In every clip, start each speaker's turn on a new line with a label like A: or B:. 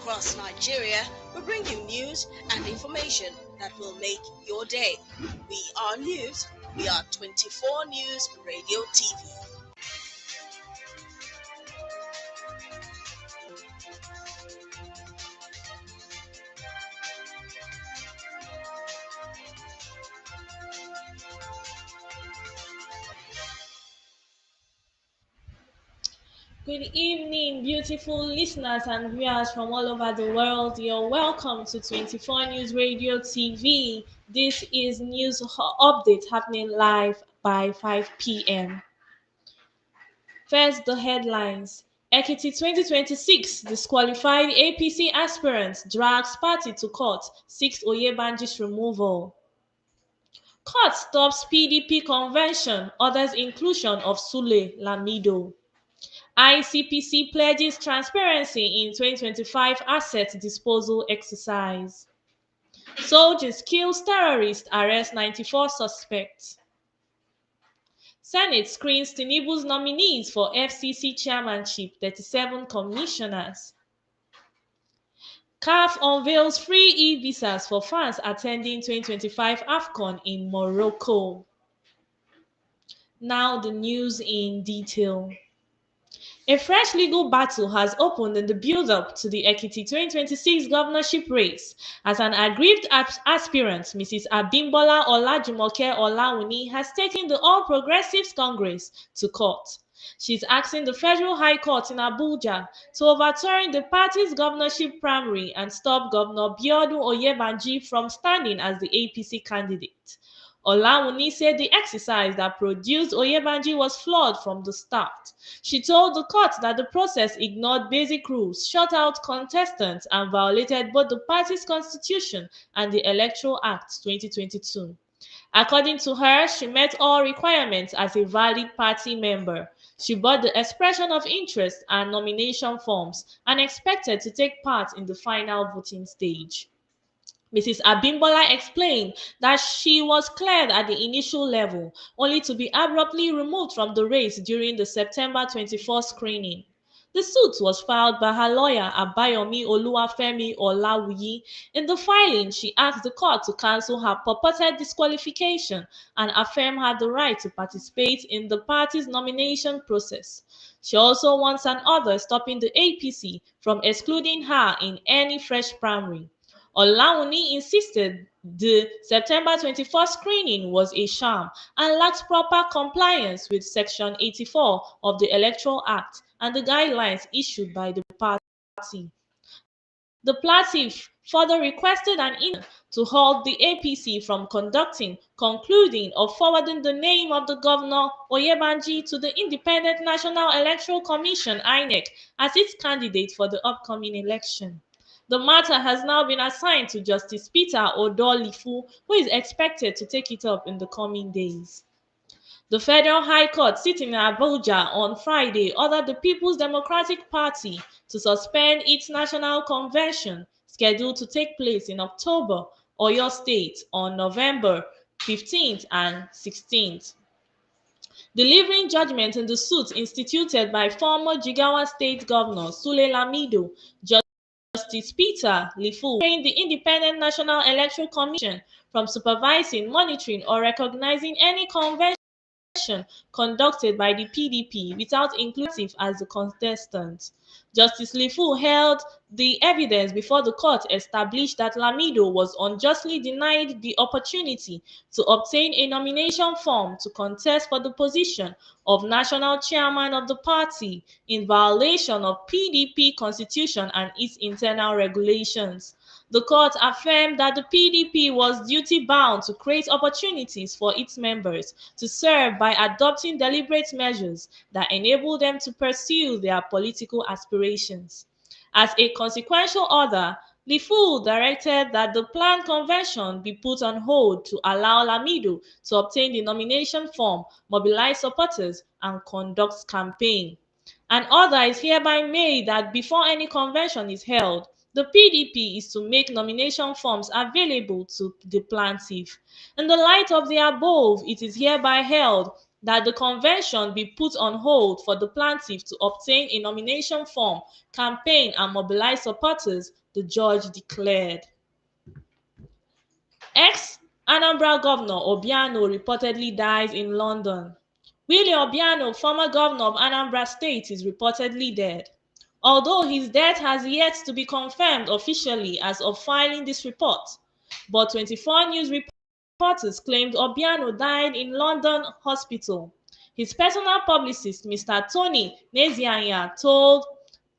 A: across Nigeria, we bring you news and information that will make your day. We are news. We are 24 News Radio TV.
B: Good evening, beautiful listeners and viewers from all over the world. You're welcome to 24 News Radio TV. This is update happening live by 5 p.m. First, the headlines. Ekiti 2026 disqualified APC aspirants drags party to court, seeks Oyebanji's removal. Court stops PDP convention, orders inclusion of Sule Lamido. ICPC pledges transparency in 2025 asset disposal exercise. Soldiers kills terrorists, arrest 94 suspects. Senate screens Tinubu's nominees for FCC chairmanship, 37 commissioners. CAF unveils free e-visas for fans attending 2025 AFCON in Morocco. Now the news in detail. A fresh legal battle has opened in the build-up to the Ekiti 2026 governorship race as an aggrieved aspirant, Mrs. Abimbola Olajumoke Olawuni, has taken the All Progressives Congress to court. She's asking the Federal High Court in Abuja to overturn the party's governorship primary and stop Governor Biodun Oyebanji from standing as the APC candidate. Olawuni said the exercise that produced Oyebanji was flawed from the start. She told the court that the process ignored basic rules, shut out contestants, and violated both the party's constitution and the Electoral Act 2022. According to her, she met all requirements as a valid party member. She bought the expression of interest and nomination forms and expected to take part in the final voting stage. Mrs. Abimbola explained that she was cleared at the initial level, only to be abruptly removed from the race during the September 24 screening. The suit was filed by her lawyer Abayomi Oluwafemi Olawuyi. In the filing, she asked the court to cancel her purported disqualification and affirm her the right to participate in the party's nomination process. She also wants an order stopping the APC from excluding her in any fresh primary. Olawuni insisted the September 24 screening was a sham and lacked proper compliance with Section 84 of the Electoral Act and the guidelines issued by the party. The plaintiff further requested an injunction to halt the APC from conducting, concluding, or forwarding the name of the governor Oyebanji to the Independent National Electoral Commission (INEC) as its candidate for the upcoming election. The matter has now been assigned to Justice Peter Odolifu, who is expected to take it up in the coming days. The Federal High Court sitting in Abuja on Friday ordered the People's Democratic Party to suspend its national convention scheduled to take place in October, Oyo State on November 15th and 16th. Delivering judgment in the suit instituted by former Jigawa State Governor Sule Lamido, Justice Peter Lifu restrained the Independent National Electoral Commission from supervising, monitoring, or recognizing any convention conducted by the PDP without including as the contestant. Justice Lifu held the evidence before the court established that Lamido was unjustly denied the opportunity to obtain a nomination form to contest for the position of national chairman of the party in violation of PDP constitution and its internal regulations. The court affirmed that the PDP was duty-bound to create opportunities for its members to serve by adopting deliberate measures that enable them to pursue their political aspirations. As a consequential order, Lifu directed that the planned convention be put on hold to allow Lamido to obtain the nomination form, mobilize supporters, and conduct campaign. An order is hereby made that before any convention is held, the PDP is to make nomination forms available to the plaintiff. In the light of the above, it is hereby held that the convention be put on hold for the plaintiff to obtain a nomination form, campaign, and mobilize supporters, the judge declared. Ex-Anambra Governor Obiano reportedly dies in London. Willie Obiano, former governor of Anambra State, is reportedly dead. Although his death has yet to be confirmed officially as of filing this report, but 24 News reporters claimed Obiano died in London hospital. His personal publicist, Mr. Tony Nezianya, told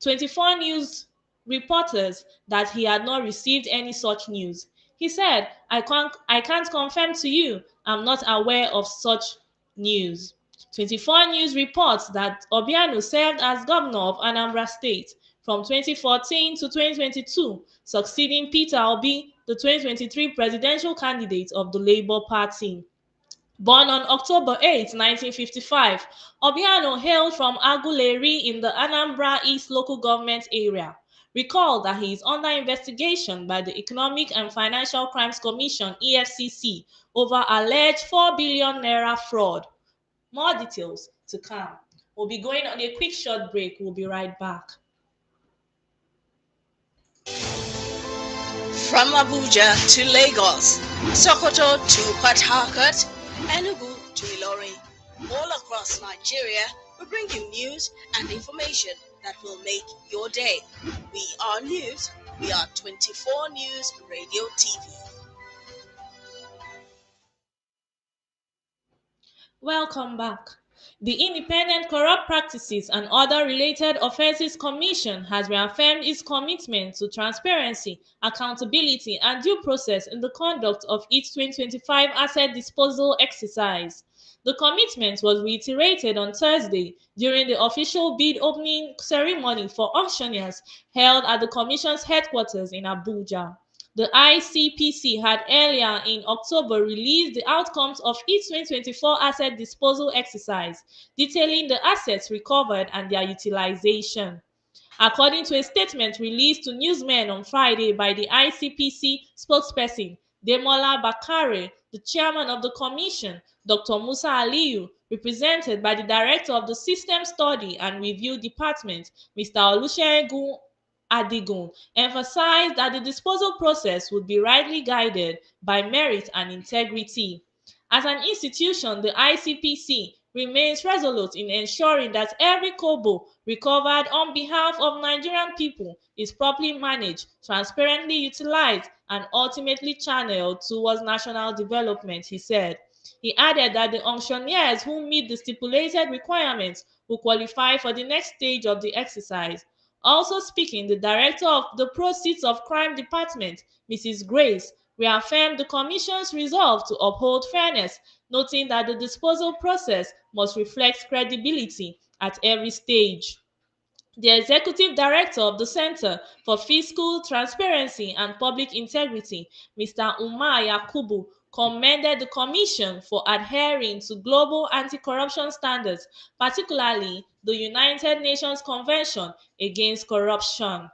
B: 24 News reporters that he had not received any such news. He said, I can't confirm to you, I'm not aware of such news. 24 News reports that Obiano served as governor of Anambra State from 2014 to 2022, succeeding Peter Obi, the 2023 presidential candidate of the Labour Party. Born on October 8, 1955, Obiano hailed from Aguleri in the Anambra East local government area. Recall that he is under investigation by the Economic and Financial Crimes Commission (EFCC) over alleged 4 billion naira fraud. More details to come. We'll be going on a quick short break. We'll be right back.
A: From Abuja to Lagos, Sokoto to Port Harcourt, Enugu to Ilorin, all across Nigeria, we bring you news and information that will make your day. We are news. We are 24 News Radio TV.
B: Welcome back. The Independent Corrupt Practices and Other Related Offences Commission has reaffirmed its commitment to transparency, accountability, and due process in the conduct of its 2025 asset disposal exercise. The commitment was reiterated on Thursday during the official bid opening ceremony for auctioneers held at the Commission's headquarters in Abuja. The ICPC had earlier in October released the outcomes of its 2024 asset disposal exercise, detailing the assets recovered and their utilization. According to a statement released to newsmen on Friday by the ICPC spokesperson, Demola Bakare, the chairman of the commission, Dr. Musa Aliyu, represented by the director of the System Study and Review Department, Mr. Olusegun Adigun, emphasized that the disposal process would be rightly guided by merit and integrity. As an institution, the ICPC remains resolute in ensuring that every kobo recovered on behalf of Nigerian people is properly managed, transparently utilized, and ultimately channeled towards national development, he said. He added that the auctioneers who meet the stipulated requirements will qualify for the next stage of the exercise. Also speaking, the director of the Proceeds of Crime Department, Mrs. Grace, reaffirmed the Commission's resolve to uphold fairness, noting that the disposal process must reflect credibility at every stage. The executive director of the Center for Fiscal Transparency and Public Integrity, Mr. Umar Yakubu, commended the Commission for adhering to global anti-corruption standards, particularly the United Nations Convention Against Corruption.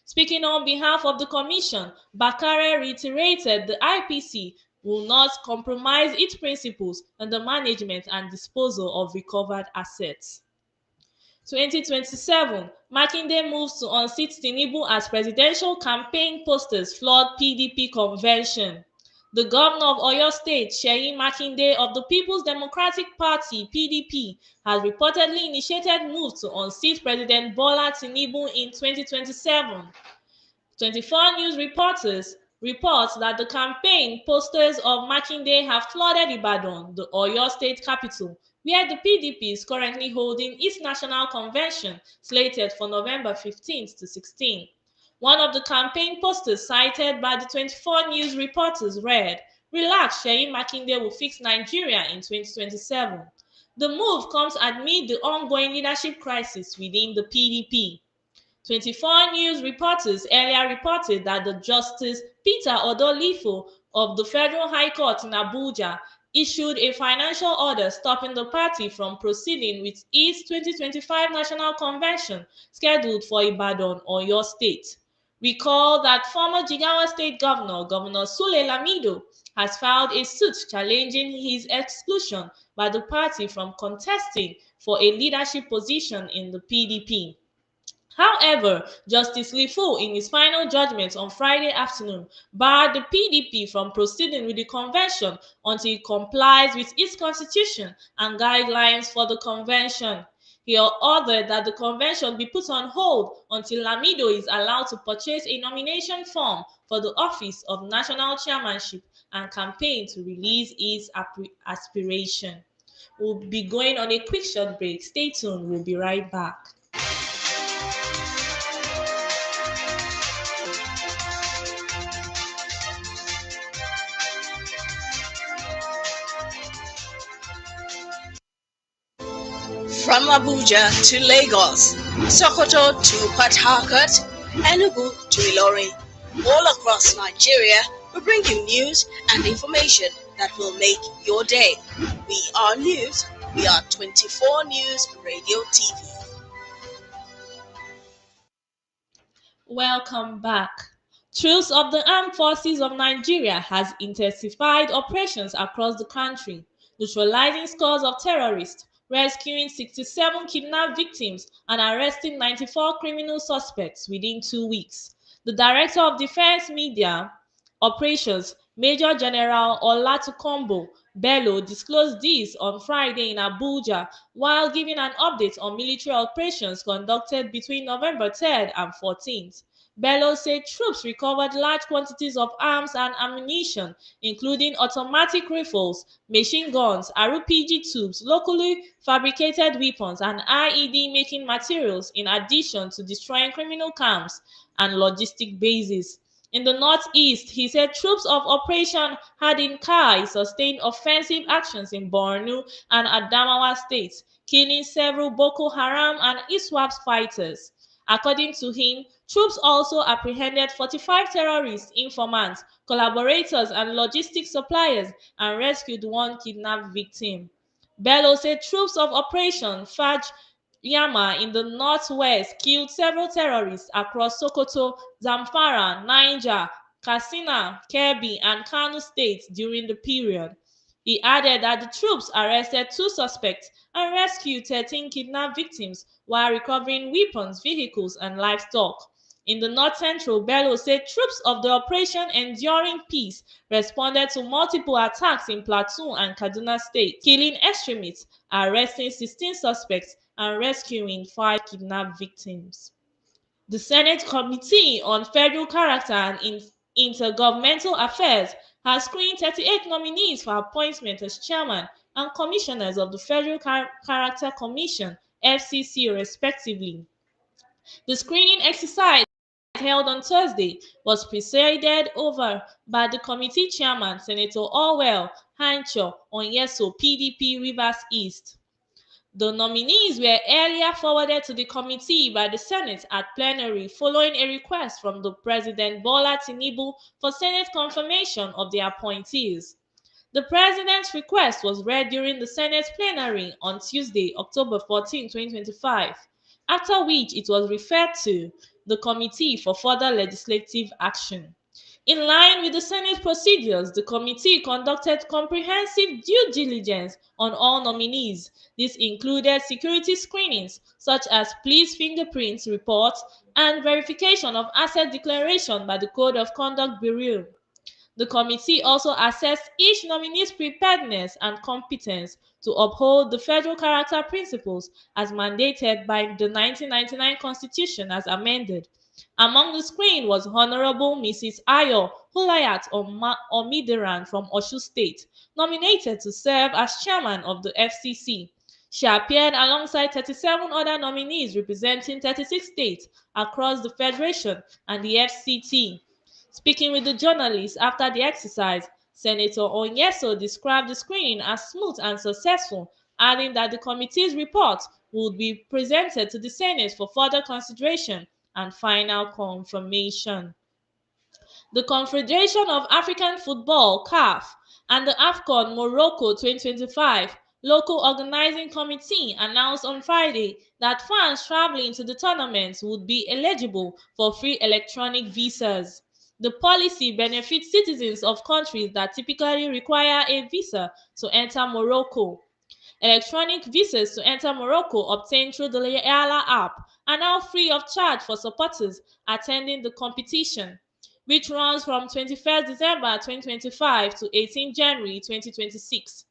B: Speaking on behalf of the Commission, Bakare reiterated the IPC will not compromise its principles in the management and disposal of recovered assets. 2027, Makinde moves to unseat Tinubu as presidential campaign posters flood PDP convention. The governor of Oyo State, Seyi Makinde of the People's Democratic Party (PDP), has reportedly initiated moves to unseat President Bola Tinubu in 2027. 24 News reports that the campaign posters of Makinde have flooded Ibadan, the Oyo State capital, where the PDP is currently holding its national convention slated for November 15th to 16th. One of the campaign posters cited by the 24 News reporters read, "Relax, Seyi Makinde will fix Nigeria in 2027. The move comes amid the ongoing leadership crisis within the PDP. 24 News reporters earlier reported that the Justice Peter Odolifo of the Federal High Court in Abuja issued a financial order stopping the party from proceeding with its 2025 National Convention scheduled for Ibadan, Oyo State. Recall that former Jigawa State Governor, Governor Sule Lamido, has filed a suit challenging his exclusion by the party from contesting for a leadership position in the PDP. However, Justice Lifu, in his final judgment on Friday afternoon, barred the PDP from proceeding with the convention until it complies with its constitution and guidelines for the convention. He ordered that the convention be put on hold until Lamido is allowed to purchase a nomination form for the office of national chairmanship and campaign to release his aspiration. We'll be going on a quick short break. Stay tuned, we'll be right back.
A: From Abuja to Lagos, Sokoto to Port Harcourt, Enugu to Ilorin, all across Nigeria, we bring you news and information that will make your day. We are news. We are 24 News Radio TV.
B: Welcome back. Troops of the Armed Forces of Nigeria has intensified operations across the country, neutralizing scores of terrorists, rescuing 67 kidnapped victims, and arresting 94 criminal suspects within 2 weeks. The Director of Defense Media Operations, Major General Olatukombo Bello, disclosed this on Friday in Abuja while giving an update on military operations conducted between November 3rd and 14th. Bello said troops recovered large quantities of arms and ammunition, including automatic rifles, machine guns, RPG tubes, locally fabricated weapons, and IED making materials, in addition to destroying criminal camps and logistic bases. In the northeast, he said troops of Operation Hadin Kai sustained offensive actions in Borno and Adamawa states, killing several Boko Haram and ISWAP fighters. According to him, troops also apprehended 45 terrorist informants, collaborators, and logistics suppliers and rescued one kidnapped victim. Bello said troops of Operation Faj Yama in the northwest killed several terrorists across Sokoto, Zamfara, Niger, Katsina, Kebbi, and Kano states during the period. He added that the troops arrested 2 suspects and rescued 13 kidnapped victims while recovering weapons, vehicles, and livestock. In the north central, Bello said troops of the Operation Enduring Peace responded to multiple attacks in Plateau and Kaduna states, killing extremists, arresting 16 suspects, and rescuing 5 kidnapped victims. The Senate Committee on Federal Character and Intergovernmental Affairs has screened 38 nominees for appointment as chairman and commissioners of the Federal Character Commission (FCC) respectively. The screening exercise held on Thursday was presided over by the committee chairman, Senator Orwell Hancho Onyeso, PDP Rivers East. The nominees were earlier forwarded to the committee by the Senate at plenary following a request from the President Bola Tinubu for Senate confirmation of the appointees. The President's request was read during the Senate plenary on Tuesday, October 14, 2025, after which it was referred to the committee for further legislative action. In line with the Senate procedures, the committee conducted comprehensive due diligence on all nominees. This included security screenings, such as police fingerprints reports and verification of asset declaration by the Code of Conduct Bureau. The committee also assessed each nominee's preparedness and competence to uphold the federal character principles as mandated by the 1999 Constitution as amended. Among the screen was Honorable Mrs. Ayo Hulayat Omidiran from Oshu State, nominated to serve as chairman of the FCC. She appeared alongside 37 other nominees representing 36 states across the Federation and the FCT. Speaking with the journalists after the exercise, Senator Onyeso described the screening as smooth and successful, adding that the committee's report would be presented to the Senate for further consideration and final confirmation. The Confederation of African Football (CAF) and the AFCON Morocco 2025 Local organizing committee announced on Friday that fans traveling to the tournament would be eligible for free electronic visas. The policy benefits citizens of countries that typically require a visa to enter Morocco. Electronic visas to enter Morocco obtained through the Yala app are now free of charge for supporters attending the competition, which runs from 21st December 2025 to 18 January 2026.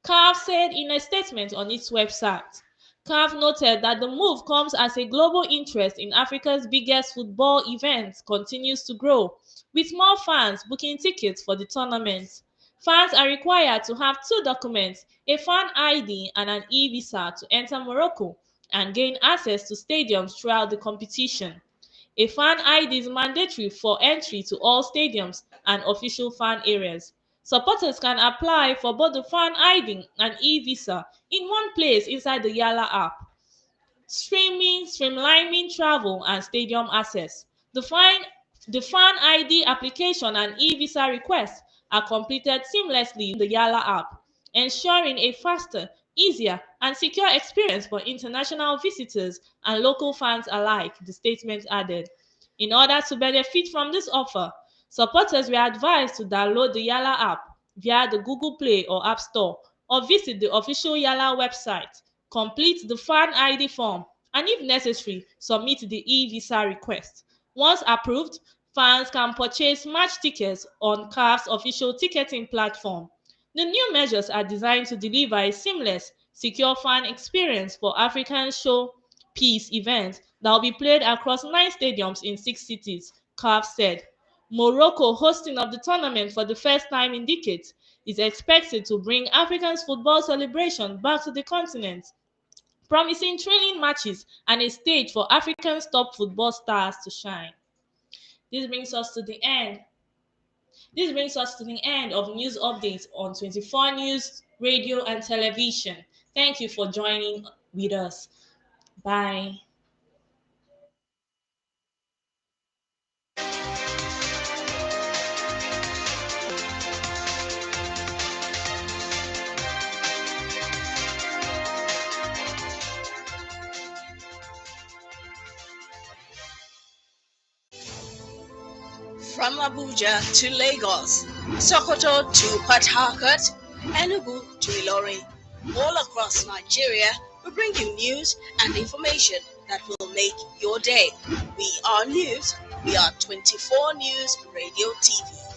B: CAF said in a statement on its website. CAF noted that the move comes as a global interest in Africa's biggest football event continues to grow, with more fans booking tickets for the tournament. Fans are required to have two documents, a fan ID and an e-visa to enter Morocco and gain access to stadiums throughout the competition. A fan ID is mandatory for entry to all stadiums and official fan areas. Supporters can apply for both the fan ID and e-visa in one place inside the Yala app, streamlining travel and stadium access. The fan ID application and e-visa requests are completed seamlessly in the Yala app, ensuring a faster, easier, and secure experience for international visitors and local fans alike, the statement added. In order to benefit from this offer, supporters were advised to download the Yala app via the Google Play or App Store or visit the official Yala website, complete the fan ID form, and if necessary, submit the e-visa request. Once approved, fans can purchase match tickets on CAF's official ticketing platform. The new measures are designed to deliver a seamless, secure fan experience for African showpiece events that will be played across 9 stadiums in 6 cities, CAF said. Morocco, hosting of the tournament for the first time in decades, is expected to bring Africa's football celebration back to the continent, promising thrilling matches and a stage for Africa's top football stars to shine. This brings us to the end. This brings us to the end of news updates on 24 News, radio, and television. Thank you for joining with us. Bye.
A: From Abuja to Lagos, Sokoto to Port Harcourt, Enugu to Ilorin, all across Nigeria, we bring you news and information that will make your day. We are news. We are 24 News Radio TV.